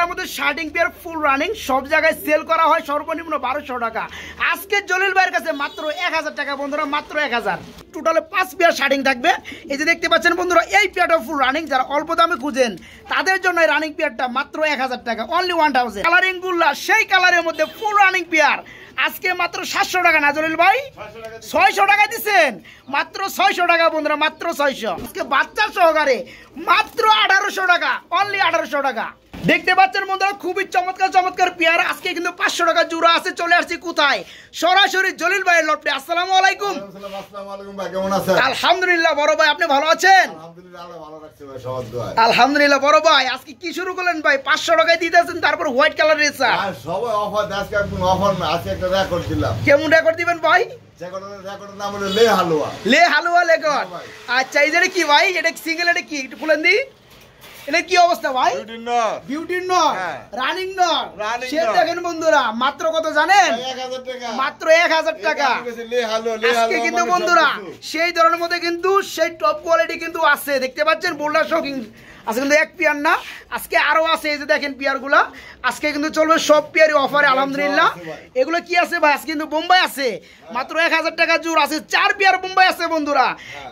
টাকার মধ্যে শার্টিং pair full running, সব জায়গায় সেল করা হয় সর্বনিম্ন 1200 টাকা। আজকে জলিল ভাইয়ের কাছে মাত্র 1000 টাকা বন্ধুরা, মাত্র 1000। টোটালে 5 পেয়ার শার্টিং থাকবে। এই যে দেখতে পাচ্ছেন বন্ধুরা, এই পেয়ারটা ফুল রানিং, যারা অল্প দামে খুঁজেন তাদের জন্য এই রানিং পেয়ারটা মাত্র 1000 টাকা, অনলি 1000। কালারিং গুল্লা, সেই কালারের মধ্যে ফুল রানিং পেয়ার আজকে মাত্র 700 টাকা না জলিল ভাই? 600 টাকা দিচ্ছেন, মাত্র 600 টাকা বন্ধুরা, মাত্র 600। আজকে বাচ্চা সহকারে মাত্র 1800 টাকা, অনলি 1800 টাকা। দেখতে পাচ্ছেন বন্ধুরা, খুবই চমৎকার চমৎকার পেয়ার। আজকে কিন্তু 500 টাকা জোড়া আছে। চলে আসছি কোথায়? সরাসরি জলিল ভাইয়ের লটে। আসসালামু আলাইকুম। আসসালামু আলাইকুম ভাই, কেমন আছেন? আলহামদুলিল্লাহ বড় ভাই, আপনি ভালো আছেন? আলহামদুলিল্লাহ, আল্লাহ ভালো রাখছে ভাই, সবার দোয়া। আলহামদুলিল্লাহ বড় ভাই, আজকে কি শুরু করলেন ভাই? 500 টাকায় দিতেছেন, তারপর হোয়াইট কালার রেসা। আর সবাই অফার, আজকে একদম অফার না, আজকে একটা রেকর্ড দিলাম। কেমন রেকর্ড দিবেন ভাই? রেকর্ডের নাম হলো লে হালুয়া। লে হালুয়া রেকর্ড। আচ্ছা, এই যে কি ভাই, এটা সিঙ্গেল, এটা কি একটু খুলেন দি। এটা কি অবস্থা ভাই? বিউটির নর, রানিং নর। সে দেখেন বন্ধুরা, মাত্র কত জানেন? 1000 টাকা, মাত্র 1000 টাকা। আজকে কিন্তু বন্ধুরা সেই ধরনের মধ্যে কিন্তু সেই টপ কোয়ালিটি কিন্তু আছে। দেখতে পাচ্ছেন বোল্ডার শকিং আজকে কিন্তু এক পেয়ার না, আজকে আরো আছে। এই যে দেখেন পেয়ার গুলা আজকে কিন্তু চলবে সব পেয়ারই অফারে আলহামদুলিল্লাহ। এগুলো কি আছে ভাই? আজকে কিন্তু বোম্বাই আছে, মাত্র 1000 টাকা জোড় আছে। 4 পেয়ার বোম্বাই আছে বন্ধুরা,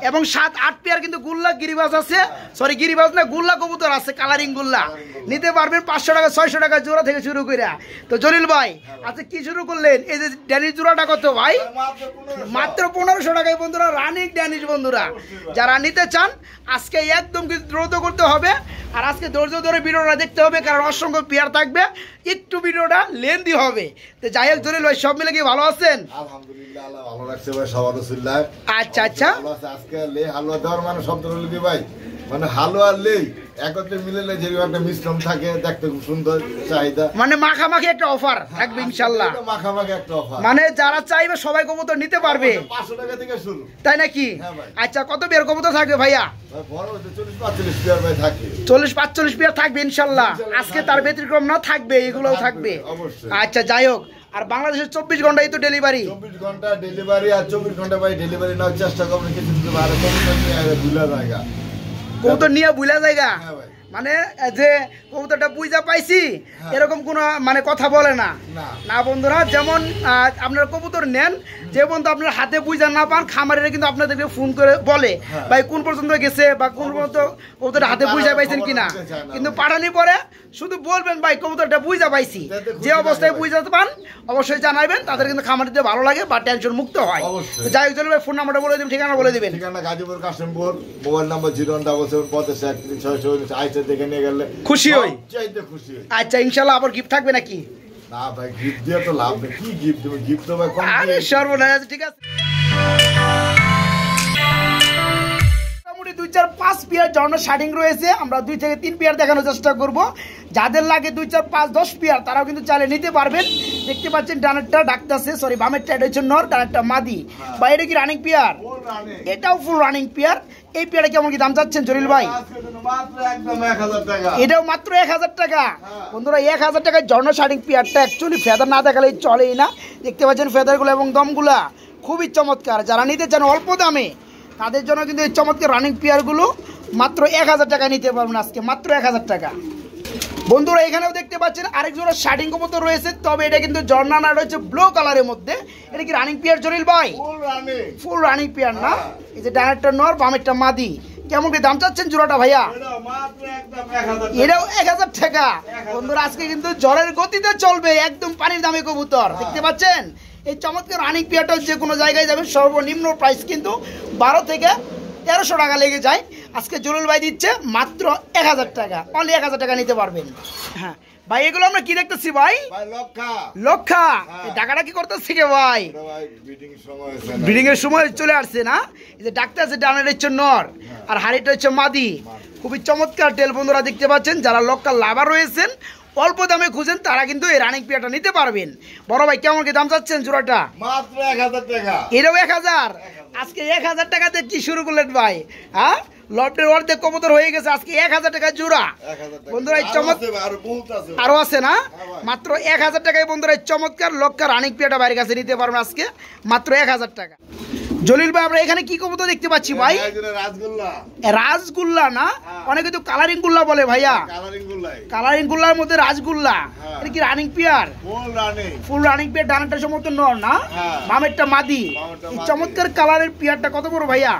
এবং 7-8 পেয়ার কিন্তু গুল্লা গিরিবাজ আছে। সরি, গিরিবাজ না, গুল্লা কবুতর আছে, কালারিং গুল্লা। নিতে পারবেন 500 টাকা 600 টাকা জোড়া থেকে শুরু করে। তো জলিল ভাই আজকে কি শুরু করলেন? এই যে ড্যানিশ জোড়াটা কত ভাই? মাত্র 1500 টাকায় বন্ধুরা, রানিং ড্যানিশ বন্ধুরা। যারা নিতে চান আজকে একদম কিন্তু দ্রুত করতে হবে। আর আজকে ধৈর্য ধরে ভিডিওটা দেখতে হবে, কারণ অসংখ্য পেয়ার থাকবে, একটু ভিডিওটা লেন্দি হবে। তো যাই হোক জলিল ভাই, সব মিলে কি ভালো আছেন? আলহামদুলিল্লাহ, আল্লাহ ভালো রাখছে ভাই, সবার রসুল্লাহ। আচ্ছা আচ্ছা, আজকে লে হালুয়া দেওয়ার মানে শব্দ হলো কি ভাই, মানে হালুয়া লে একত্রে মিলে যেরকম একটা মিশ্রণ থাকে, দেখতে খুব সুন্দর, চাহিদা মানে মাখামাখি একটা অফার থাকবে ইনশাআল্লাহ। মাখামাখি একটা অফার, মানে যারা চাইবে সবাই কবুতর নিতে পারবে। 500 টাকা থেকে শুরু, তাই নাকি? আচ্ছা, কত পেয়ার কবুতর থাকবে ভাইয়া? বড় হতে 40-45 পেয়ার ভাই থাকে। 40-45 পেয়ার থাকবে ইনশাআল্লাহ। আজকে তার ব্যতিক্রম না, থাকবে, এগুলোও থাকবে অবশ্যই। আচ্ছা যাই হোক, আর বাংলাদেশের 24 ঘন্টাই তো ডেলিভারি। 24 ঘন্টা ডেলিভারি, আর 24 ঘন্টা ভাই ডেলিভারি নেওয়ার চেষ্টা করবেন। কিছু আর কবুতর নিয়ে ভুলা জায়গা, কবুতর নিয়ে ভুলা জায়গা, মানে যে কবুতরটা বুঝা পাইছি এরকম কোনো মানে কথা বলে না। না বন্ধুরা, যেমন আপনারা কবুতর নেন, যে বন্ধু আপনার হাতে বুঝা না পান, খামারিরা কিন্তু আপনাদেরকে ফোন করে বলে ভাই কোন পর্যন্ত গেছে বা কোন পর্যন্ত কবুতরটা হাতে বুঝা পাইছেন কিনা। কিন্তু পাঠানি পরে শুধু বলবেন ভাই কবুতরটা বুঝা পাইছি। যে অবস্থায় বুঝাতে পান অবশ্যই জানাবেন, তাদের কিন্তু খামার দিতে ভালো লাগে বা টেনশন মুক্ত হয়। যাই হোক চলবে, ফোন নাম্বারটা বলে দিবেন, ঠিকানা বলে দিবেন। ঠিকানা গাজীপুর কাশিমপুর, মোবাইল নাম্বার 01775 দেখে নিয়ে গেলে খুশি হই, চাইতে খুশি হই। আচ্ছা ইনশাআল্লাহ, আবার গিফট থাকবে নাকি? না ভাই, গিফট দিয়ে তো লাভ নেই। কি গিফট দেব? গিফট তো ভাই কম। আরে সর্বনাশ, ঠিক আছে। মোটামুটি 2-4-5 পেয়ার জর্না শার্টিং রয়েছে। আমরা 2 থেকে 3 পেয়ার দেখানোর চেষ্টা করব। যাদের লাগে 2-4-5-10 পেয়ার তারাও কিন্তু চাইলে নিতে পারবেন। দেখতে পাচ্ছেন ডানেরটা ডাকতেছে, সরি বামেরটা এটা হচ্ছে নর, ডানেরটা মাদি। বা এটা কি রানিং পেয়ার? এটাও ফুল রানিং পেয়ার। এই পেয়ারে কেমন কি দাম চাচ্ছেন জলিল ভাই? এটাও মাত্র 1000 টাকা বন্ধুরা। 1000 টাকায় জর্না শার্টিং পেয়ারটা অ্যাকচুয়ালি ফেদার না দেখালে চলেই না। দেখতে পাচ্ছেন ফেদারগুলো এবং দমগুলা খুবই চমৎকার। যারা নিতে চান অল্প দামে তাদের জন্য কিন্তু এই চমৎকার রানিং পেয়ারগুলো মাত্র 1000 টাকা নিতে পারবেন আজকে, মাত্র 1000 টাকা বন্ধুরা। এখানেও দেখতে পাচ্ছেন আরেক জোড়া শার্টিং কবুতর রয়েছে, তবে এটা কিন্তু জর্না না, রয়েছে ব্লু কালারের মধ্যে। এটা কি রানিং পেয়ার জলিল ভাই? ফুল রানিং পেয়ার না। এই যে ডানেরটা নর, বামেরটা মাদি। কেমন কি দাম চাচ্ছেন জোড়াটা ভাইয়া? এটাও 1000 টাকা বন্ধুরা। আজকে কিন্তু জ্বরের গতিতে চলবে, একদম পানির দামে কবুতর। দেখতে পাচ্ছেন এই চমৎকার রানিং পেয়ারটা যে কোনো জায়গায় যাবেন সর্বনিম্ন প্রাইস কিন্তু 12 থেকে 1300 টাকা লেগে যায়। আজকে জলিল ভাই দিচ্ছে মাত্র 1000 টাকা, অনলি 1000 টাকা নিতে পারবেন। হ্যাঁ ভাই, এগুলো আমরা কি দেখতেছি ভাই? লক্ষা টাকাটা কি করতেছি কে ভাই? ব্রিডিং এর সময় চলে আসছে না। এই যে ডাক্তার আছে, ডানের হচ্ছে নর আর হাড়িটা হচ্ছে মাদি। খুবই চমৎকার টেল বন্ধুরা। দেখতে পাচ্ছেন যারা লক্ষা লাভার রয়েছেন, অল্প দামে খুঁজেন, তারা কিন্তু এই রানিং পেয়ারটা নিতে পারবেন। বড় ভাই কেমন কি দাম চাচ্ছেন জোড়াটা? মাত্র 1000 টাকা। এটাও 1000। আজকে 1000 টাকাতে কি শুরু করলেন ভাই? হ্যাঁ, লটের অর্ধেক কবুতর হয়ে গেছে, আজকে 1000 টাকা জোড়া বন্ধুরা। এই চমৎকার আরো আছে না, মাত্র 1000 টাকায় বন্ধুরা এই চমৎকার লক্ষা রানিং পেয়ারটা বাইরের কাছে নিতে পারবেন আজকে মাত্র 1000 টাকা। জলিল ভাই আমরা এখানে কি কবুতর দেখতে পাচ্ছি ভাই? রাজগোল্লা। রাজগুল্লা না, অনেকে তো কালারিং গুল্লা বলে ভাইয়া। কালারিং গুল্লার মধ্যে রাজগুল্লা, এটা কি running pair? Full running pair, ডানাটা সমস্ত নর না, বামেরটা মাদি। এই চমৎকার কালারের পেয়ারটা কত বড় ভাইয়া?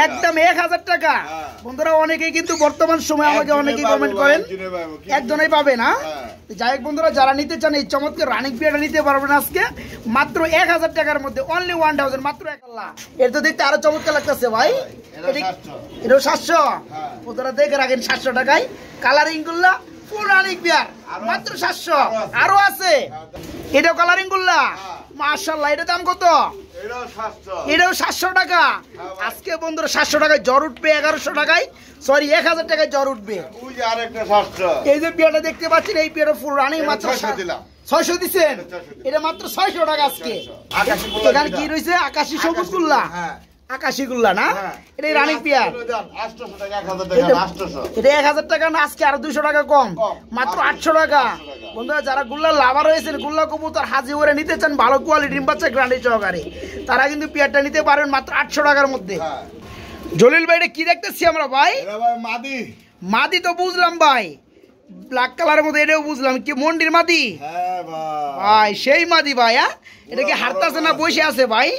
একদম 1000 টাকা। বন্ধুরা অনেকেই কিন্তু বর্তমান সময় আমাকে অনেকেই কমেন্ট করেন একজনেই পাবে না। যাই হোক বন্ধুরা, যারা নিতে চান এই চমৎকার রানিং পেয়ারটা নিতে পারবেন আজকে মাত্র 1000 টাকার মধ্যে, অনলি 1000, মাত্র 1 আল্লাহ। এর তো দেখতে আরো চমৎকার লাগতেছে ভাই। এটাও 700। বন্ধুরা দেখে রাখেন 700 টাকায় কালারিং গুল্লা ফুল রানিং পেয়ার, মাত্র 700। আরো আছে, এটাও কালারিং গুল্লা, মাশাআল্লাহ। এটা দাম কত? এটাও 700 টাকা। আজকে বন্ধুরা 700 টাকায় জ্বর উঠবে, 1100 টাকায়, সরি 1000 টাকায় জ্বর উঠবে। এই যে পেয়ারটা দেখতে পাচ্ছেন, এই পেয়ারটা ফুল রানিং, মাত্র 600 দিচ্ছেন। এটা মাত্র 600 টাকা আজকে। এখানে কি রয়েছে? আকাশি সবুজ গুল্লা, আকাশি গুল্লা না, এটা রানিং পেয়ার। এটা 1000 টাকা না, আজকে আরো 200 টাকা কম, মাত্র 800 টাকা। বন্ধুরা যারা গুল্লা লাভার হয়েছেন, গুল্লা কবুতর হাজি করে নিতে চান ভালো কোয়ালিটি ডিম বাচ্চা গ্যারান্টি সহকারে, তারা কিন্তু পেয়ারটা নিতে পারবেন মাত্র 800 টাকার মধ্যে। জলিল ভাই এটা কি দেখতেছি আমরা ভাই? মাদি তো বুঝলাম ভাই, ব্ল্যাক কালারের মধ্যে, এটাও বুঝলাম কি মন্ডির মাদি ভাই, সেই মাদি ভাই। এটা কি হাঁটতেছে না বসে আছে ভাই?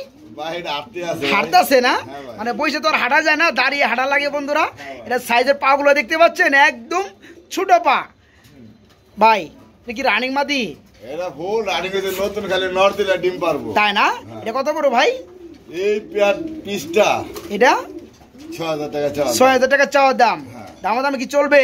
হাঁটতেছে না, মানে বসে তো আর হাঁটা যায় না, দাঁড়িয়ে হাঁটা লাগে। বন্ধুরা এটা সাইজের পা গুলো দেখতে পাচ্ছেন, একদম ছোট পা ভাই। এটা কি রানিং মাদি? তাই না? এটা কত বড় ভাই? এটা 6000 টাকা চাওয়া দাম। দামাদামি কি চলবে?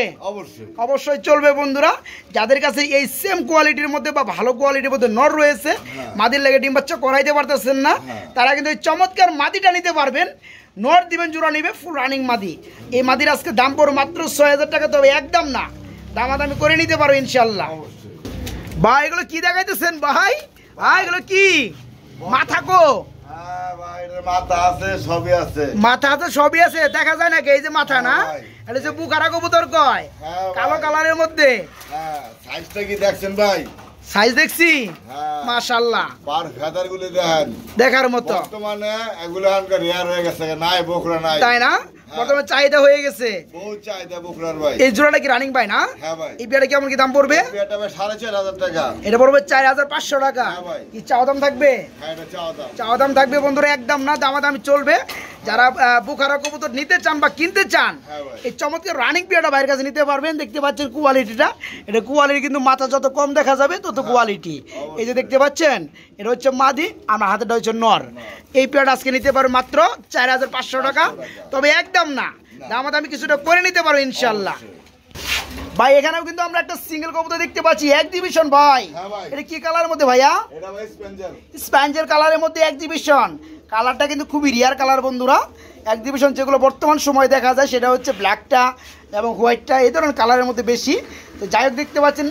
অবশ্যই চলবে। বন্ধুরা যাদের কাছে এই সেম কোয়ালিটির মধ্যে বা ভালো কোয়ালিটির মধ্যে নর রয়েছে, মাদির লেগে ডিম বাচ্চা করাইতে পারতেছেন না, তারা কিন্তু এই চমৎকার মাদিটা নিতে পারবেন। নর দিবেন, জোড়া নিবে ফুল রানিং মাদি। এই মাদির আজকে দাম পড়ে মাত্র 6000 টাকা, তবে একদম না, দামাদামি করে নিতে পারো ইনশাল্লাহ। ভাই এগুলো কি দেখাইতেছেন ভাই? এগুলো কি মাথা কো? মাথা আছে সবই আছে, দেখা যায় নাকি? এই যে মাথা না, এটা যে বুকারা কবুতর কয়, কালো কালারের মধ্যে। সাইজটা কি দেখছেন ভাই? সাইজ দেখছি, মাশাআল্লাহ, পার ফেদার গুলো দেখেন, দেখার মতো। বর্তমানে এগুলো আনকার রিয়ার হয়ে গেছে, নাই বকরা নাই, তাই না? বর্তমানে চাহিদা হয়ে গেছে, বহুত চাহিদা বকরার ভাই। এই জোড়াটা কি রানিং ভাই না? হ্যাঁ ভাই। এই পেয়ারটা কেমন কি দাম পড়বে? পেয়ারটা ভাই 4500 টাকা। এটা পড়বে 4500 টাকা। কি চাওয়া দাম থাকবে? হ্যাঁ, এটা চাওয়া দাম থাকবে বন্ধুরা, একদম না, দামাদামি চলবে। যারা বুখারা কবুতর নিতে চান বা কিনতে চান, এই চমৎকার রানিং পেয়ারটা ভাইয়ের কাছে নিতে পারবেন। দেখতে পাচ্ছেন কোয়ালিটিটা, এটা কোয়ালিটি কিন্তু মাথা যত কম দেখা যাবে তত কোয়ালিটি। এই যে দেখতে পাচ্ছেন, এটা হচ্ছে মাদি, আমার হাতেটা হচ্ছে নর। এই পেয়ারটা আজকে নিতে পারবেন মাত্র 4500 টাকা, তবে একদম না, দামাদামি কিছুটা করে নিতে পারো ইনশাল্লাহ। ভাই এখানেও কিন্তু আমরা একটা সিঙ্গেল কবুতর দেখতে পাচ্ছি, এক্সিবিশন ভাই। এটা কি কালারের মধ্যে ভাইয়া? স্প্যাঞ্জেল কালারের মধ্যে এক্সিবিশন। কালারটা কিন্তু খুবই রিয়ার কালার বন্ধুরা। এক্সিবিশন যেগুলো বর্তমান সময় দেখা যায় সেটা হচ্ছে ব্ল্যাকটা এবং হোয়াইটটা, এই ধরনের কালারের মধ্যে বেশি। তো যাই হোক দেখতে পাচ্ছেন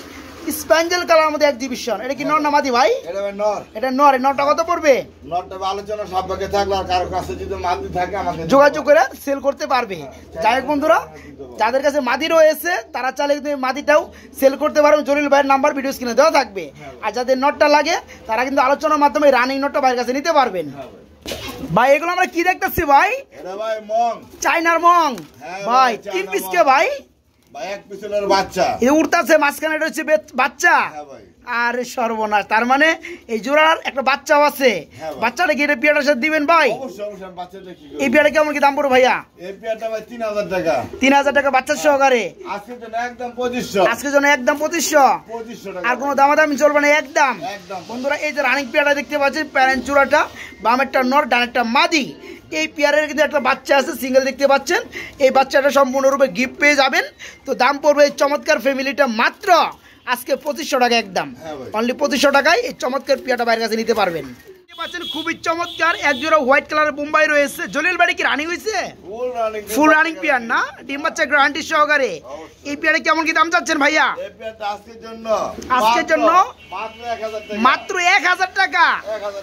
স্প্যাঞ্জেল কালারের মধ্যে এক্সিবিশন। এটা কি নর না মাদি ভাই? এটা নর। এই নরটা কত পড়বে? আলোচনা সাপেক্ষে থাকলে আর কারো কাছে যদি মাদি থাকে আমাকে যোগাযোগ করে সেল করতে পারবে। যাই হোক বন্ধুরা, যাদের কাছে মাদি রয়েছে তারা চাইলে কিন্তু মাদিটাও সেল করতে পারবে। জলিল ভাইয়ের নাম্বার ভিডিও স্ক্রিনে দেওয়া থাকবে। আর যাদের নটটা লাগে তারা কিন্তু আলোচনার মাধ্যমে রানিং নটটা ভাইয়ের কাছে নিতে পারবেন। ভাই এগুলো আমরা কি দেখতেছি ভাই? এটা ভাই মং, চাইনার মং ভাই। 3 পিস কে ভাই? ভাই 1 পিসের বাচ্চা। এই উড়তাছে মাঝখানে, এটা হচ্ছে বাচ্চা। আরে সর্বনাশ, তার মানে এই জোড়ার একটা বাচ্চাও আছে। বাচ্চাটা কি এটা পেয়ারটার সাথে দিবেন ভাই? অবশ্যই বাচ্চাটা কি? এই পেয়ারটা কেমন কি দাম পড়বে ভাইয়া? এই পেয়ারটা ভাই 3000 টাকা। 3000 টাকা বাচ্চা সহকারে। আজকের জন্য একদম 2500। আজকের জন্য একদম 2500 টাকা। আর কোনো দামাদামি চলবে না, একদম। বন্ধুরা এই যে রানিং পেয়ারটা দেখতে পাচ্ছেন, প্যারেন্ট চূড়াটা, বামেরটা নর, ডানেরটা মাদি। এই পেয়ারের কিন্তু একটা বাচ্চা আছে, সিঙ্গেল দেখতে পাচ্ছেন। এই বাচ্চাটা সম্পূর্ণরূপে গিফট পেয়ে যাবেন। তো দাম পড়বে এই চমৎকার ফ্যামিলিটা মাত্র আজকে 2500 টাকা, একদম অনলি 2500 টাকায় এই চমৎকার পেয়ারটা বাইরের কাছে নিতে পারবেন। পাচ্ছেন খুবই চমৎকার এক জোড়া হোয়াইট কালারের বোম্বাই রয়েছে। জলিল বাড়ি কি রানিং হয়েছে? ফুল রানিং পেয়ার না, ডিম বাচ্চা গ্যারান্টি সহকারে। এই পেয়ারে কেমন কি দাম চাচ্ছেন ভাইয়া? আজকের জন্য মাত্র 1000 টাকা।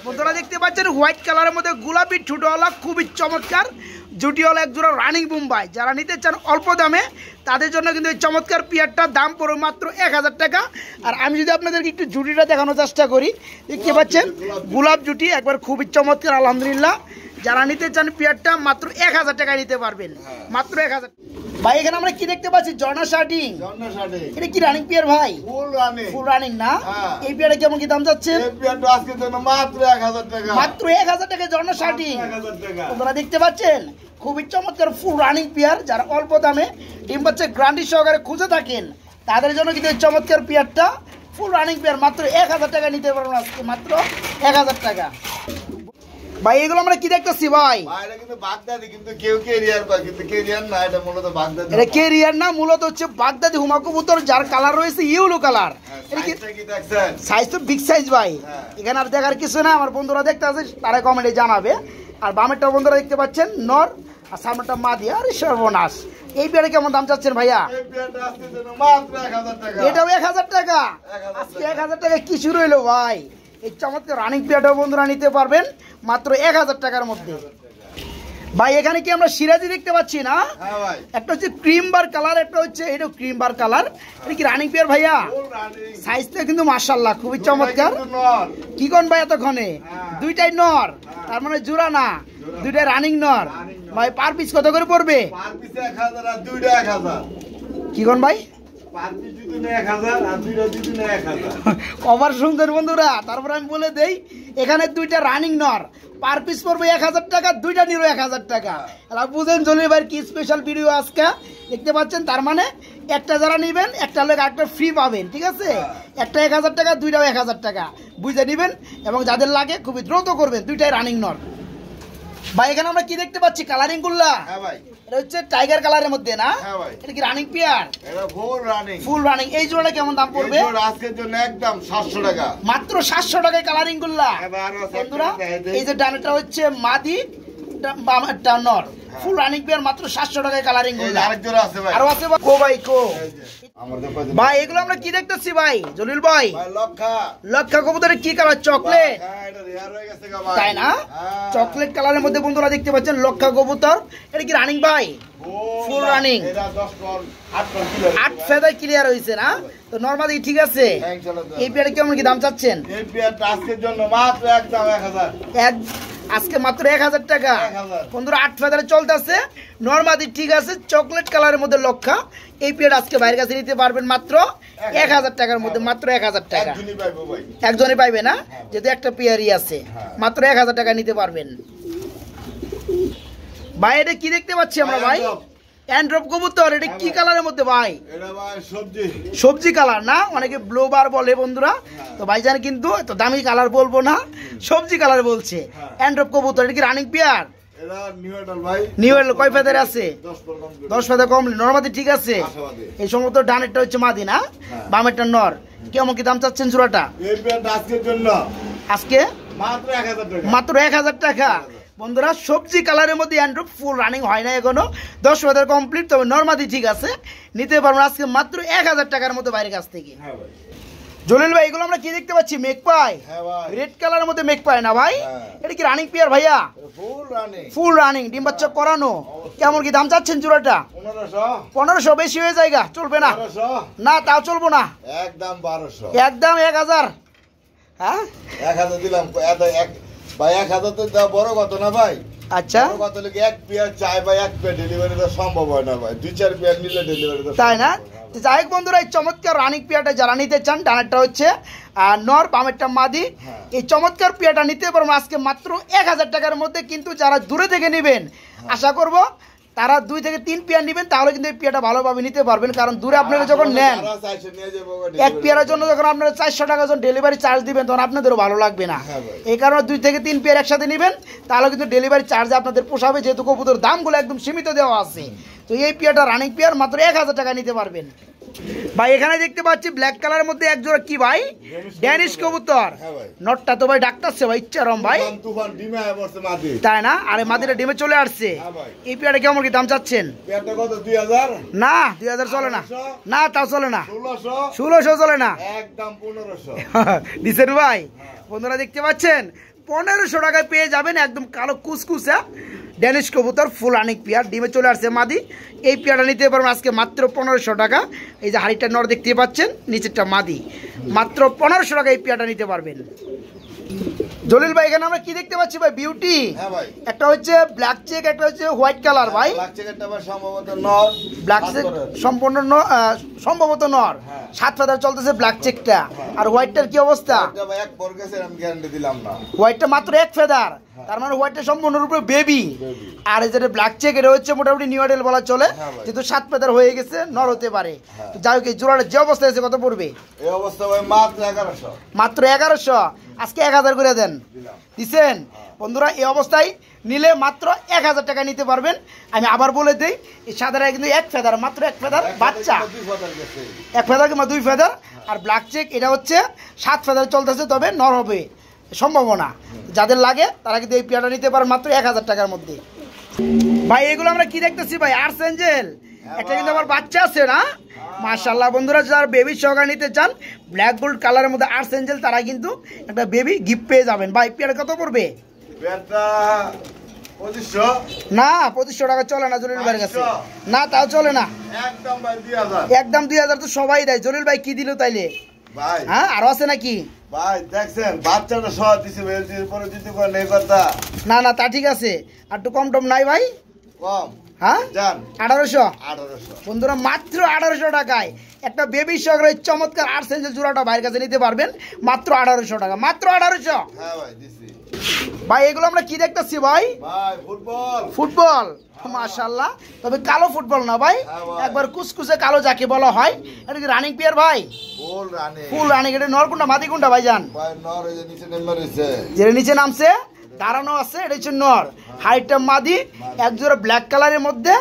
বন্ধুরা দেখতে পাচ্ছেন হোয়াইট কালারের মধ্যে গোলাপি ঠুটোওয়ালা খুবই চমৎকার জুটিওয়ালা এক জোড়া রানিং বোম্বাই, যারা নিতে চান অল্প দামে তাদের জন্য কিন্তু এই চমৎকার পেয়ারটার দাম পড়বে মাত্র 1000 টাকা। আর আমি যদি আপনাদেরকে একটু জুটিটা দেখানোর চেষ্টা করি, দেখতে পাচ্ছেন গোলাপ জুটি একবার খুবই চমৎকার আলহামদুলিল্লাহ। যারা নিতে চান পেয়ারটা মাত্র 1000 টাকায় নিতে পারবেন, মাত্র 1000। ভাই এখানে আমরা কি দেখতে পাচ্ছি? ঝর্ণা শার্টিং। এটা কি রানিং পেয়ার ভাই? ফুল রানিং না? এই পেয়ারে কেমন কি দাম যাচ্ছে? মাত্র 1000 টাকা, মাত্র 1000 টাকা ঝর্ণা শার্টিং। আপনারা দেখতে পাচ্ছেন খুবই চমৎকার ফুল রানিং পেয়ার। যারা অল্প দামে ডিম বাচ্চা গ্যারান্টি সহকারে খুঁজে থাকেন তাদের জন্য কিন্তু এই চমৎকার পেয়ারটা ফুল রানিং পেয়ার মাত্র 1000 টাকা নিতে পারবেন আজকে, মাত্র 1000 টাকা। ভাই এগুলো আমরা কি দেখতেছি ভাই? এটা কিন্তু বাগদাদি, কিন্তু কেউ কেরিয়ার পায়, কিন্তু কেরিয়ার না, এটা মূলত বাগদাদি। এটা কেরিয়ার না, মূলত হচ্ছে বাগদাদি হুমা কবুতর, যার কালার রয়েছে ইয়েলো কালার। এটা কি দেখছেন? সাইজ তো বিগ সাইজ ভাই। এখানে আর দেখার কিছু না, আমার বন্ধুরা দেখতে আছে তারা কমেন্টে জানাবে। আর বামেরটা বন্ধুরা দেখতে পাচ্ছেন নর, আর সামনেটা মাদি। আর সর্বনাশ, এই পেয়ারে কেমন দাম চাচ্ছেন ভাইয়া? এটাও 1000 টাকা। আজকে 1000 টাকা কি শুরু হইলো ভাই? এই চমৎকার রানিং পেয়ারটাও বন্ধুরা নিতে পারবেন মাত্র 1000 টাকার মধ্যে। ভাই এখানে কি আমরা সিরাজি দেখতে পাচ্ছি না? একটা হচ্ছে ক্রিম বার কালার, একটা হচ্ছে এটা ক্রিম বার কালার। এটা কি রানিং পেয়ার ভাইয়া? সাইজটা কিন্তু মাশাআল্লাহ খুবই চমৎকার। কি কোন ভাই এতক্ষণে? দুইটাই নর, তার মানে জোড়া না, দুইটাই রানিং নর। ভাই পার পিস কত করে পড়বে? কি কোন ভাই? কভার শুনছেন বন্ধুরা? তারপর আমি বলে দেই, এখানে দুইটা রানিং নর, পার পিস পড়বে 1000 টাকা, দুইটা নিল 1000 টাকা। বুঝেন জলিল ভাইয়ের কি স্পেশাল ভিডিও আজকে দেখতে পাচ্ছেন। তার মানে একটা যারা নেবেন একটা লোক একটা ফ্রি পাবেন, ঠিক আছে? একটা 1000 টাকা, দুইটাও 1000 টাকা, বুঝে নেবেন। এবং যাদের লাগে খুবই দ্রুত করবেন, দুইটাই রানিং নর। ভাই এখানে আমরা কি দেখতে পাচ্ছি? কালারিং গুলা এটা হচ্ছে টাইগার কালারের মধ্যে না? এটা কি রানিং পেয়ার? এটা ফুল রানিং। এই জোড়াটা কেমন দাম পড়বে? আজকের জন্য একদম 700 টাকা, মাত্র 700 টাকায় কালারিং গুলা। বন্ধুরা এই যে ডানেরটা হচ্ছে মাদি, বামেরটা নর, ফুল রানিং পেয়ার, মাত্র 700 টাকায় কালারিং গুলা। আরেক জোড়া আছে ভাই। আরো আছে কো ভাই কো? ভাই এগুলো আমরা কি দেখতেছি ভাই জলিল ভাই? লক্ষা কবুতরের কি কালার? চকলেট, তাই না? চকলেট কালারের মধ্যে বন্ধুরা দেখতে পাচ্ছেন লক্ষা কবুতর। এটা কি রানিং ভাই? ফুল রানিং, 8 ফেদার ক্লিয়ার হয়েছে না? তো নরমালি ঠিক আছে। এই পেয়ারে কেমন কি দাম চাচ্ছেন? এই পেয়ারটা আজকের জন্য মাত্র একদম 1000, আজকে মাত্র 1000 টাকা। বন্ধুরা 8 ফেদারে চলতেছে, নরমালি ঠিক আছে, চকলেট কালারের মধ্যে লক্ষা। এই পেয়ার আজকে বাইরের কাছে নিতে পারবেন মাত্র 1000 টাকার মধ্যে, মাত্র 1000 টাকা। একজনই পাইবে না, যেহেতু একটা পেয়ারই আছে, মাত্র 1000 টাকা নিতে পারবেন। ভাই এটা কি দেখতে পাচ্ছি আমরা ভাই? অ্যান্ড্রপ কবুতর। এটা কি কালারের মধ্যে ভাই? এটা ভাই সবজি কালার না? অনেকে ব্লোবার বলে বন্ধুরা, তো ভাইজান কিন্তু এত দামি কালার বলবো না, সবজি কালার বলছে। অ্যান্ড্রপ কবুতর। এটা কি রানিং পেয়ার? এটা নিউ এডাল ভাই। নিউ এডাল কয় ফেদারে আছে? 10 ফেদার কম, নরমাদি ঠিক আছে। এই সমস্ত ডানেরটা হচ্ছে মাদি না, বামেরটা নর। কেমন কি দাম চাচ্ছেন জোড়াটা? এই পেয়ারটা আজকের জন্য আজকে মাত্র 1000 টাকা, মাত্র 1000 টাকা। বন্ধুরা সবজি কালারের মধ্যে অ্যান্ড্রপ, ফুল রানিং হয় না এখনো, 10 ফেদার কমপ্লিট, তবে নরমাদি ঠিক আছে, নিতে পারবেন আজকে মাত্র 1000 টাকার মতো বাইরের কাছ থেকে। জলিল ভাই এগুলো আমরা কি দেখতে পাচ্ছি? মেক পাই, রেড কালারের মধ্যে মেক পাই না ভাই? এটা কি রানিং পেয়ার ভাইয়া? ফুল রানিং, ডিম বাচ্চা করানো। কেমন কি দাম চাচ্ছেন জোড়াটা? 1500। বেশি হয়ে যায়, চলবে না? না তাও চলবো না, একদম 1200, একদম 1000। হ্যাঁ 1000 দিলাম ভাই। 1000 তো দাও, বড় কত না ভাই? আচ্ছা কত লোক এক পেয়ার চাই ভাই, এক পেয়ার ডেলিভারি তো সম্ভব হয় না ভাই, 2-4 পেয়ার নিলে ডেলিভারি তো, তাই না? যাই হোক বন্ধুরা, এই চমৎকার রানিং পেয়ারটা যারা নিতে চান, ডানেরটা হচ্ছে নর, বামেরটা মাদি, এই চমৎকার পেয়ারটা নিতে পারবো আজকে মাত্র 1000 টাকার মধ্যে। কিন্তু যারা দূরে থেকে নেবেন, আশা করব তারা 2 থেকে 3 পেয়ার নেবেন, তাহলে কিন্তু এই পেয়ারটা ভালোভাবে নিতে পারবেন। কারণ দূরে আপনারা যখন নেন, এক পেয়ারের জন্য যখন আপনারা 400 টাকা যখন ডেলিভারি চার্জ দিবেন, তখন আপনাদেরও ভালো লাগবে না। এই কারণে 2 থেকে 3 পেয়ার একসাথে নেবেন, তাহলে কিন্তু ডেলিভারি চার্জ আপনাদের পোষাবে, যেহেতু কবুতর দামগুলো একদম সীমিত দেওয়া আছে। তো এই পেয়ারটা রানিং পেয়ার মাত্র 1000 টাকা নিতে পারবেন। ভাই এখানে দেখতে পাচ্ছি ব্ল্যাক কালারের মধ্যে এক জোড়া, কি ভাই? ড্যানিশ কবুতর। নটটা তো ভাই ডাকতেছে ভাই, ইচ্ছারম ভাই, তাই না? আরে মাদিটা ডিমে চলে আসছে। এই পেয়ারটা কেমন কি দাম চাচ্ছেন? 2000 না, 2000 চলে না, না তাও চলে না, 1600 চলে না, একদম 1500 দিছেন ভাই। বন্ধুরা দেখতে পাচ্ছেন 1500 টাকায় পেয়ে যাবেন একদম কালো কুচকুচা ড্যানিশ কবুতর ফুল রানিং পেয়ার, ডিমে চলে আসছে মাদি। এই পেয়ারটা নিতে পারবেন আজকে মাত্র 1500 টাকা। এই যে হাড়িটা নর দেখতে পাচ্ছেন, নিচেরটা মাদি, মাত্র 1500 টাকা এই পেয়ারটা নিতে পারবেন। জলিল ভাই এখানে আমরা কি দেখতে পাচ্ছি ভাই? বিউটি, হ্যাঁ ভাই, একটা হচ্ছে ব্ল্যাক চেক, একটা হচ্ছে হোয়াইট কালার ভাই। ব্ল্যাক চেকারটা ভাই সম্ভবত নর, ব্ল্যাক চেক সম্পূর্ণ সম্ভবত নর, 7 ফেদার চলতেছে ব্ল্যাক চেকটা। আর হোয়াইটটার কি অবস্থা? এটা ভাই এক পর গেছে, আমি গ্যারান্টি দিলাম না। হোয়াইটটা মাত্র 1 ফেদার, তার মানে হোয়াইটটা সম্পূর্ণরূপে বেবি। আর এই যেটা ব্ল্যাক চেক, এটা হচ্ছে মোটামুটি নিউ আইডেল বলা চলে, যেহেতু 7 ফেদার হয়ে গেছে, নর হতে পারে। যাই হোক, এই জোড়াটা যে অবস্থায় আছে কত পড়বে? এই অবস্থা ভাই মাত্র 1100। মাত্র 1100, আজকে 1000 করে দেন, দিচ্ছেন বন্ধুরা। এই অবস্থায় নিলে মাত্র 1000 টাকা নিতে পারবেন। আমি আবার বলে দিই, এই সাদারা কিন্তু 1 ফেদার, মাত্র 1 ফেদার বাচ্চা, 1 ফেদার কিংবা 2 ফেদার। আর ব্ল্যাক চেক এটা হচ্ছে 7 ফেদার চলতেছে, তবে নর হবে সম্ভাবনা। যাদের লাগে তারা কিন্তু এই পেয়ারটা নিতে পারেন মাত্র 1000 টাকার মধ্যে। ভাই এগুলো আমরা কি দেখতেছি ভাই? আর্টস এঞ্জেল, একটা কিন্তু আমার বাচ্চা আছে না, মাশাআল্লাহ বন্ধুরা। যারা বেবি সহকারে নিতে চান ব্ল্যাক গোল্ড কালারের মধ্যে আর্টস এঞ্জেল, তারা কিন্তু একটা বেবি গিফট পেয়ে যাবেন। ভাই পেয়ার কত পড়বে? পেয়ারটা 2500 না, 2500 টাকা চলে না জলিল ভাইয়ের কাছে, না তাও চলে না, একদম ভাই 2000। একদম 2000 তো সবাই দেয়। জলিল ভাই কি দিল তাইলে? ভাই হ্যাঁ আরো আছে নাকি? ভাই দেখছেন বাচ্চাটা সহ দিছে, বেলজির পরে দিতে পারে নেই কথা। না না, তা ঠিক আছে, আর একটু কম টম নাই ভাই? কম হ্যাঁ জান 1800 1800 বন্ধুরা, মাত্র 1800 টাকায় একটা বেবি সহকারে চমৎকার আর্টস এঞ্জেল জোড়াটা ভাইয়ের কাছে নিতে পারবেন মাত্র 1800 টাকা, মাত্র 1800। হ্যাঁ ভাই দিছি ভাই এগুলো আমরা কি দেখতেছি ভাই? ভাই ফুটবল, ফুটবল, মাশাআল্লাহ। তবে কালো ফুটবল না ভাই, হ্যাঁ ভাই। একবার কুচকুচে কালো যাকে বলা হয়। এটা কি রানিং পেয়ার ভাই? ফুল রানে ফুল রানিং। এটা নর কোনটা মাদি কোনটা ভাই জান? ভাই নর এই যে নিচে নাম্বার হইছে, যেটা নিচে নামছে দাঁড়ানো আছে, এটা হচ্ছে নর, হাইটটা মাদি, এক জোড়া ব্ল্যাক কালারের মধ্যে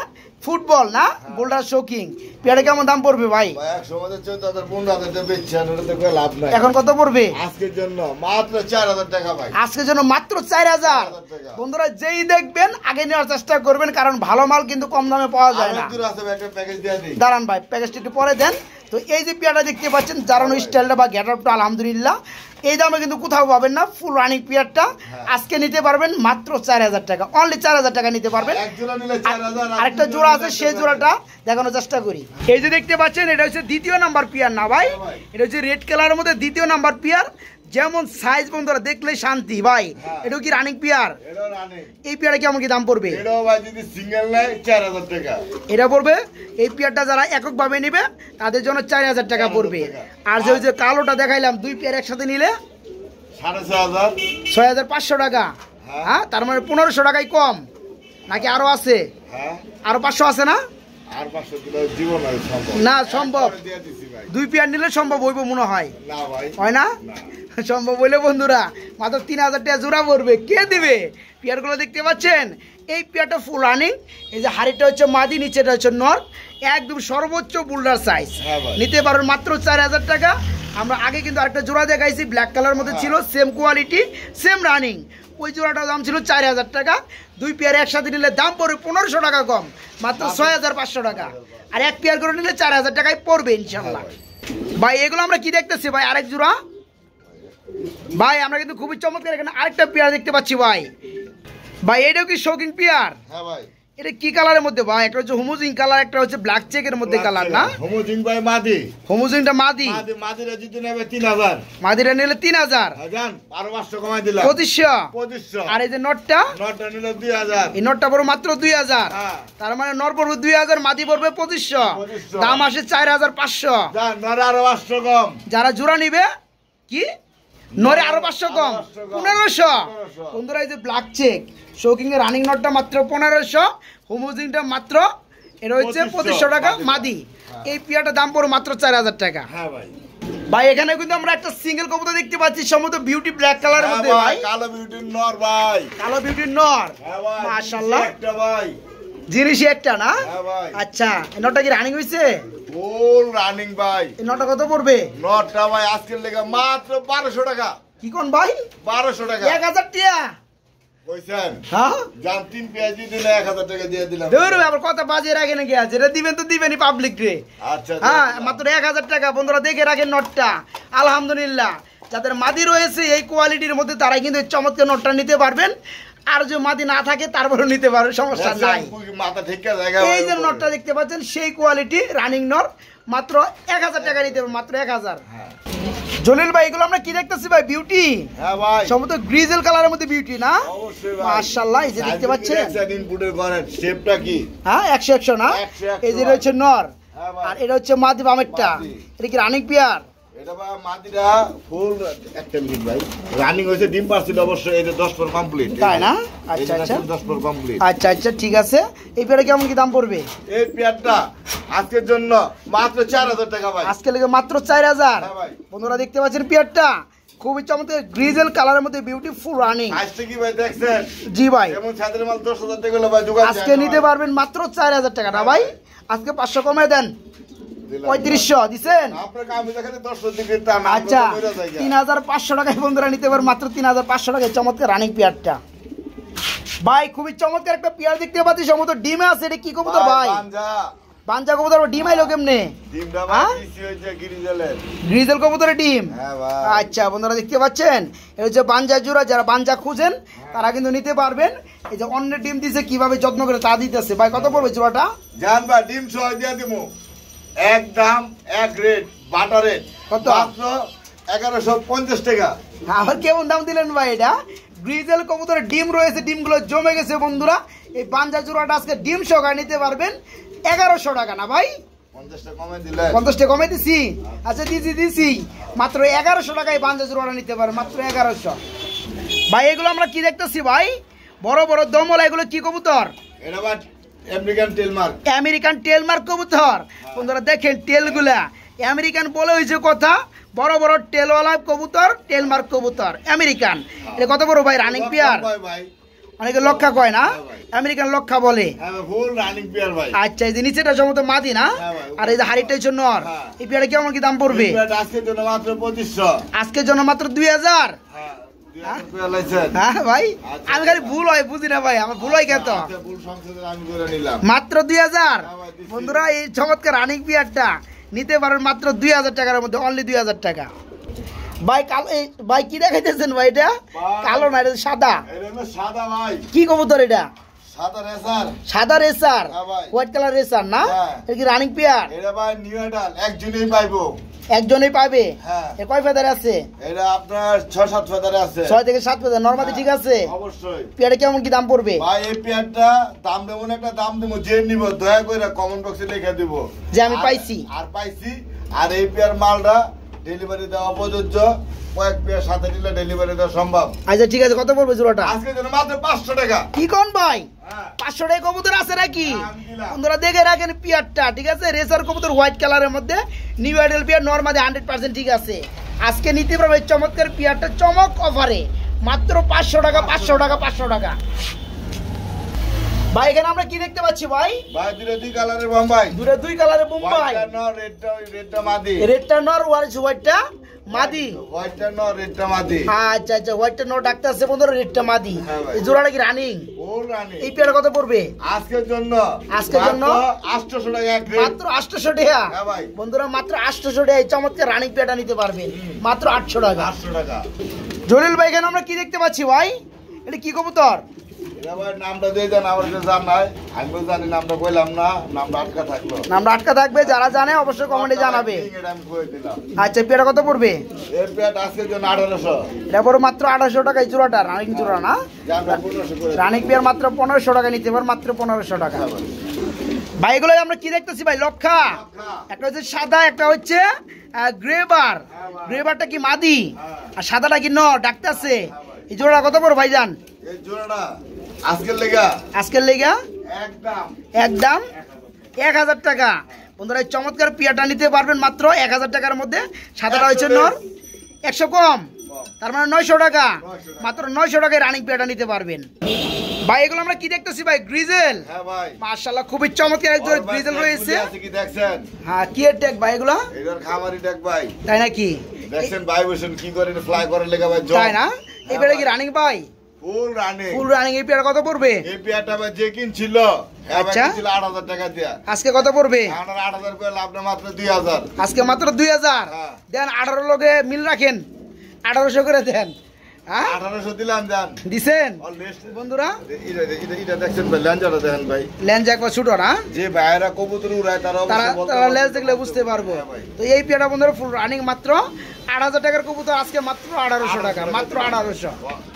ফুটবল না, বোল্ডার শোকিং। পেয়ারে কেমন দাম পড়বে ভাই? ভাই 100 মধ্যে 14000 15,000 টাকা বেচছেন, ওটা তো কোনো লাভ নাই। এখন কত পড়বে আজকের জন্য মাত্র 4000 টাকা ভাই, আজকের জন্য? মাত্র 4000 টাকা। বন্ধুরা, যেই দেখবেন আগে নেওয়ার চেষ্টা করবেন, কারণ ভালো মাল কিন্তু কম দামে পাওয়া যায় না। আরেক দূর আছে ভাই, একটা প্যাকেজ দিয়ে দিই। দাঁড়ান ভাই, প্যাকেজটা একটু পরে দেন। তো এই যে পেয়ারটা দেখতে পাচ্ছেন, জারানো স্টাইলটা বা গেটআপটা আলহামদুলিল্লাহ এই দামে কিন্তু কোথাও পাবেন না। ফুল রানিং পেয়ারটা আজকে নিতে পারবেন মাত্র 4000 টাকা, অনলি 4000 টাকা নিতে পারবেন। এক জোড়া নিলে 4000, আরেকটা জোড়া আছে, সেই জোড়াটা দেখানোর চেষ্টা করি। এই যে দেখতে পাচ্ছেন, এটা হচ্ছে দ্বিতীয় নাম্বার পেয়ার না ভাই, এটা হচ্ছে রেড কালারের মধ্যে দ্বিতীয় নাম্বার পেয়ার। যেমন সাইজ বন্ধুরা দেখলে শান্তি ভাই। এটা কি রানিং পেয়ার? এটাও রানে। এই পেয়ারে কেমন কি দাম পড়বে? এটাও ভাই যদি সিঙ্গেল নেয় 4000 টাকা। এটা পড়বে, এই পেয়ারটা যারা এককভাবে নেবে তাদের জন্য 4000 টাকা পড়বে। আর যে ওই যে কালোটা দেখাইলাম, 2 পেয়ার একসাথে নিলে 6500 6500 টাকা। হ্যাঁ, তার মানে 1500 টাকাই কম নাকি আরো আছে? হ্যাঁ আরো 500 আছে না? আর 500 দিলে জীবন হয় সম্ভব না, সম্ভব। একবারে দিয়ে দিছি ভাই। 2 পেয়ার নিলে সম্ভব হইব মনে হয়, না ভাই হয় না? সম্ভব হইলে বন্ধুরা মাত্র 3000 টাকা জোড়া পড়বে। কে দিবে? পেয়ারগুলো দেখতে পাচ্ছেন, এই পেয়ারটা ফুল রানিং। এই যে হাড়িটা হচ্ছে মাদি, নিচেটা হচ্ছে নর, একদম সর্বোচ্চ বুল্ডার সাইজ। হ্যাঁ ভাই। নিতে পারবেন মাত্র 4000 টাকা। আমরা আগে কিন্তু আরেকটা জোড়া দেখাইছি, ব্ল্যাক কালার মধ্যে ছিল, সেম কোয়ালিটি সেম রানিং। ওই জোড়াটার দাম ছিল 4000 টাকা। 2 পেয়ার একসাথে নিলে দাম পড়বে 1500 টাকা কম, মাত্র 6500 টাকা। আর এক পেয়ার করে নিলে 4000 টাকায় পড়বে ইনশাল্লাহ। ভাই এগুলো আমরা কি দেখতেছি ভাই? আরেক জোড়া ভাই, আমরা কিন্তু খুবই চমৎকার এখানে আরেকটা পেয়ার দেখতে পাচ্ছি ভাই। ভাই এটাও কি শৌকিং পেয়ার? হ্যাঁ ভাই। এটা কি কালারের মধ্যে ভাই? একটা হচ্ছে হোমোজিং কালার, একটা হচ্ছে ব্ল্যাক চেকের মধ্যে কালার না? হোমোজিং ভাই মাদি। হোমোজিংটা মাদি, মাদিরা যদি নেবে 3000, মাদিরা নিলে 3000, জান আরো 500 কমাই দিলাম 2500। আর এই যে নটটা, নটা নিলে 2000। এই নটটা পড়বে মাত্র 2000। হ্যাঁ। তার মানে নর পড়বে 2000, মাদি পড়বে 2500, দাম আসে 4500। জান নরে আরো 500 কম। যারা জোড়া নিবে কি নরে আরো 500 কম, 1500। বন্ধুরা এই যে ব্ল্যাক চেক শৌকিং এর রানিং নটটা মাত্র 1500, হোমোজিংটা মাত্র এটা হচ্ছে 2500 টাকা মাদি। এই পিয়াটা দাম পড়ে মাত্র 4000 টাকা। হ্যাঁ ভাই। ভাই এখানে কিন্তু আমরা একটা সিঙ্গেল কবুতর দেখতে পাচ্ছি, সম্ভবত বিউটি ব্ল্যাক কালারের মধ্যে ভাই। কালো বিউটি নর ভাই। কালো বিউটির নর, হ্যাঁ ভাই মাশাআল্লাহ। একটা ভাই জিনিসই একটা না? হ্যাঁ ভাই। আচ্ছা, এই নটটা কি রানিং হইছে? ফুল রানিং ভাই। এই নটটা কত পড়বে? নটটা ভাই আজকের লেগে মাত্র 1200 টাকা। কি কোন ভাই? 1200 টাকা 1000 টাকা কইছেন? হ্যাঁ, জান 3 পেঁয়াজি দিলে 1000 টাকা দিয়ে দিলাম। ধরো আবার কথা বাজে রাখে নাকি আছে, এটা দিবেন তো দিবেনই পাবলিক রে। আচ্ছা হ্যাঁ, মাত্র 1000 টাকা। বন্ধুরা দেখে রাখেন নটটা, আলহামদুলিল্লাহ। যাদের মাদি রয়েছে এই কোয়ালিটির মধ্যে তারাই কিন্তু এই চমৎকার নটটা নিতে পারবেন। আর যদি মাদি না থাকে তারপরে নিতে পারো, সমস্যা নাই। মাথা ঠিক জায়গা। এই যে নরটা দেখতে পাচ্ছেন সেই কোয়ালিটি রানিং নর, মাত্র 1000 টাকা নিতে হবে, মাত্র 1000। জলিল ভাই এগুলো আমরা কি দেখতেছি ভাই? বিউটি। হ্যাঁ ভাই, সম্ভবত গ্রিজেল কালারের মধ্যে বিউটি না? অবশ্যই ভাই। মাশাআল্লাহ, এই যে দেখতে পাচ্ছেন ইনপুটের ঘরের শেপটা কি? হ্যাঁ 100 না? 100 এই যে এটা হচ্ছে নর, হ্যাঁ ভাই। আর এটা হচ্ছে মাদি বামেরটা। মাদি। এটা কি রানিং পেয়ার? এটা ভাই মাদিটা ফুল একটা মিনিট ভাই, রানিং হয়েছে, ডিম পারছিল অবশ্যই। এটা 10 পর কমপ্লিট, তাই না? আচ্ছা আচ্ছা 10 পর কমপ্লিট। আচ্ছা আচ্ছা ঠিক আছে। এই পেয়ারে কেমন কি দাম পড়বে? এই পেয়ারটা আজকের জন্য মাত্র 4000 টাকা ভাই। আজকে লেগে মাত্র 4000। হ্যাঁ ভাই। বন্ধুরা দেখতে পাচ্ছেন পেয়ারটা খুবই চমৎকার গ্রিজেল কালারের মধ্যে বিউটিফুল রানিং। আজকে কি ভাই দেখছেন? জি ভাই, যেমন ছাদের মাল 10000 টাকা হলো ভাই, যোগাযোগ আজকে নিতে পারবেন মাত্র 4000 টাকা না ভাই? আজকে 500 কমে দেন, 3500 দিছেন। আপনাকে আমি দেখাতে 10 দিকে তা না। আচ্ছা 3500 টাকায় বন্ধুরা নিতে পারবেন, মাত্র 3500 টাকায় চমৎকার রানিং পেয়ারটা। ভাই খুবই চমৎকার একটা পেয়ার দেখতে পাচ্ছি, সম্ভবত ডিমে আছে। এটা কি কবুতর ভাই? বাঞ্জা কবুতর। ডিম আইলো কেমনে? ডিমটা ভাই পিসি হইছে গিরিজালের। গ্রিজেল কবুতরের ডিম। হ্যাঁ ভাই। আচ্ছা বন্ধুরা দেখতে পাচ্ছেন, এটা হচ্ছে বাঞ্জা জোড়া। যারা বাঞ্জা খুঁজেন তারা কিন্তু নিতে পারবেন। এই যে অন্যের ডিম দিছে কিভাবে যত্ন করে তা দিতেছে। ভাই কত পড়বে জোড়াটা? জান ভাই ডিম সহ দিয়ে দিমু, এক দাম এক রেট, বাটা রেট কত? মাত্র 1150 টাকা। আবার কেমন দাম দিলেন ভাই? এটা গ্রিজেল কবুতরের ডিম রয়েছে, ডিমগুলো জমে গেছে বন্ধুরা। এই বাঞ্জা জোড়াটা আজকে ডিম সহকারে নিতে পারবেন 1100 টাকা না ভাই? 50 টাকা কমে দিলে। 50 টাকা কমে দিছি। আচ্ছা দিছি মাত্র 1100 টাকায় বাঞ্জা জোড়াটা নিতে পারবেন, মাত্র 1100। ভাই এগুলো আমরা কি দেখতেছি ভাই? বড় বড় দমলা, এগুলো কি কবুতর? এটা ভাই আমেরিকান টেলমার্ক। আমেরিকান টেলমার্ক কবুতর। বন্ধুরা দেখেন টেলগুলা আমেরিকান বলে হয়েছে কথা। বড় বড় টেলওয়ালা কবুতর, টেলমার্ক কবুতর আমেরিকান। এটা কত বড় ভাই? Running pair. ভাই অনেকে লক্ষা কয় না, আমেরিকান লক্ষা বলে। হ্যাঁ ফুল রানিং পেয়ার ভাই। আচ্ছা এই যে নিচেটা সম্ভবত মাদি না, আর এই যে হাড়িটা হচ্ছে নর। এই পেয়ারে কেমন কি দাম পড়বে? আজকের জন্য মাত্র 2500। আজকের জন্য মাত্র 2000। হ্যাঁ 2000 টাকা লাইছেন। হ্যাঁ ভাই, আমি খালি ভুল হয় বুঝি না ভাই, আমার ভুল হয় কেত। আচ্ছা ভুল সংশোধন আমি করে নিলাম। মাত্র 2000। বন্ধুরা এই চমৎকার রানিং পেয়ারটা নিতে পারেন মাত্র 2000 টাকার মধ্যে, অনলি 2000 টাকা। ভাই কালো, এই ভাই কি দেখাইতেছেন ভাই? এটা কালো না, এটা সাদা। এটা হলো সাদা ভাই। কি কবুতর এটা? সাদা রেসার। সাদা রেসার, হ্যাঁ ভাই। হোয়াইট কালার রেসার না? হ্যাঁ। এটা কি রানিং পেয়ার? এটা ভাই নিউ এডাল, একজনই পাইবো। একজনই পাবে। হ্যাঁ। এর কয় ফেদার আছে? এটা আপনার 6-7 ফেদারে আছে। 6 থেকে 7 ফেদার। নরমালি ঠিক আছে? অবশ্যই। পেয়ারে কেমন কি দাম পড়বে? ভাই এই পেয়ারটা দাম দেবো না, একটা দাম দেবো, যে নিব দয়া করে কমেন্ট বক্সে লিখে দিব যে আমি পাইছি। আর পাইছি। আর এই পেয়ার মালটা ডেলিভারি দেওয়া প্রযোজ্য, কয়েক পেয়ার সাথে নিলে ডেলিভারি দেওয়া সম্ভব। আচ্ছা ঠিক আছে, কত পড়বে জোড়াটা? আজকে জন্য মাত্র 500 টাকা। কি কোন ভাই? হ্যাঁ 500 টাকা কবুতর আছে নাকি? হ্যাঁ, আমি দিলাম। বন্ধুরা দেখে রাখেন পিয়ারটা, ঠিক আছে? রেসার কবুতর হোয়াইট কালারের মধ্যে, নিউ আইডল পিয়ার নরমালি 100% ঠিক আছে। আজকে নিতে পারবে এই চমৎকার পিয়ারটা চমক অফারে মাত্র 500 টাকা, 500 টাকা, 500 টাকা। ভাই এখানে আমরা কি দেখতে পাচ্ছি ভাই? ভাই দুই কালারের বোম্বাই। দুই কালারের বোম্বাই। হোয়াইটটা নর, রেডটা মাদি। রেডটা নর, হোয়াইটটা মাদি। হোয়াইটটা নর, রেডটা মাদি। আচ্ছা আচ্ছা, হোয়াইটটা নর ডাক্তার আছে বন্ধুরা, রেডটা মাদি। হ্যাঁ ভাই। এই জোড়াটা কি রানিং? Full running. এই পেয়ার কত পড়বে আজকের জন্য? আজকের জন্য? মাত্র 800 টাকা এক রেট। মাত্র 800 টাকা। হ্যাঁ ভাই। বন্ধুরা মাত্র 800 টাকা এই চমৎকার রানিং পেয়ারটা নিতে পারবেন, মাত্র 800 টাকা। 800 টাকা। জলিল ভাই এখানে আমরা কি দেখতে পাচ্ছি ভাই? এটা কি কবুতর? এটা ভাই নামটা দিয়ে দেন, আমার কাছে জান নাই, আমিও জানি, নামটা কইলাম না, নামটা আটকা থাকলো। নামটা আটকা থাকবে, যারা জানে অবশ্যই কমেন্টে জানাবে। এটা আমি কই দিলাম। আচ্ছা পেয়ারটা কত পড়বে? এর পেট আজকের জন্য 1800। এটা পড়বে মাত্র 1800 টাকা এই জোড়াটা, রানিং জোড়া না? জানটা 1500 করে। রানিং পেয়ার মাত্র 1500 টাকা নিতে পারবেন, মাত্র 1500 টাকা। ভাই এগুলো আমরা কি দেখতেছি ভাই? লক্ষা। একটা হচ্ছে সাদা, একটা হচ্ছে গ্রেবার। গ্রেবারটা কি মাদি, আর সাদাটা কি নর ডাকতেছে। এই জোড়া কত পড়বে ভাইজান? এই জোড়াটা আজকের লেগা আজকের লেগা একদম 1000 টাকা। বন্ধুরা এই চমৎকার পিয়াটা নিতে পারবেন মাত্র 1000 টাকার মধ্যে। সাদাটা হচ্ছে নর, 100 কম, তার মানে 900 টাকা। মাত্র 900 টাকায় রানিং পিয়াটা নিতে পারবেন। ভাই এগুলো আমরা কি দেখতেছি ভাই? গ্রিজেল। হ্যাঁ ভাই। মাশাআল্লাহ খুবই চমৎকার একজন গ্রিজেল রয়েছে। আছে কি দেখছেন? হ্যাঁ কি এর ট্যাগ ভাই এগুলো? এটার খামারি ট্যাগ ভাই। তাই নাকি? দেখছেন ভাইব্রেশন কি করে, ফ্লাই করে লেগা ভাই। তাই না? এই পেয়ারে কি রানিং ভাই? Full running. Full running. এই পেয়ার কত পড়বে? এই পেয়ারটা ভাই যে কিনছিল, আচ্ছা কিনছিল 8000 টাকা দিয়া। আজকে কত পড়বে? আপনার 8000 করে লাভ না, মাত্র 2000। আজকে মাত্র 2000 হ্যাঁ। দেন। 18 লোকে মিল রাখেন, 1800 করে দেন। হ্যাঁ 1800 দিলাম জান দিছেন বন্ধুরা এটা দেখছেন ভাই ল্যাঞ্জাটা দেখেন ভাই লেন্স একবার ছোট না যে ভাইরা কবুতর উড়ায় তারা তারা লেন্স দেখলে বুঝতে পারবো তো এই পেয়ারটা বন্ধুরা ফুল রানিং মাত্র 8,000 টাকার কবুতর আজকে মাত্র 1800 টাকা মাত্র 1800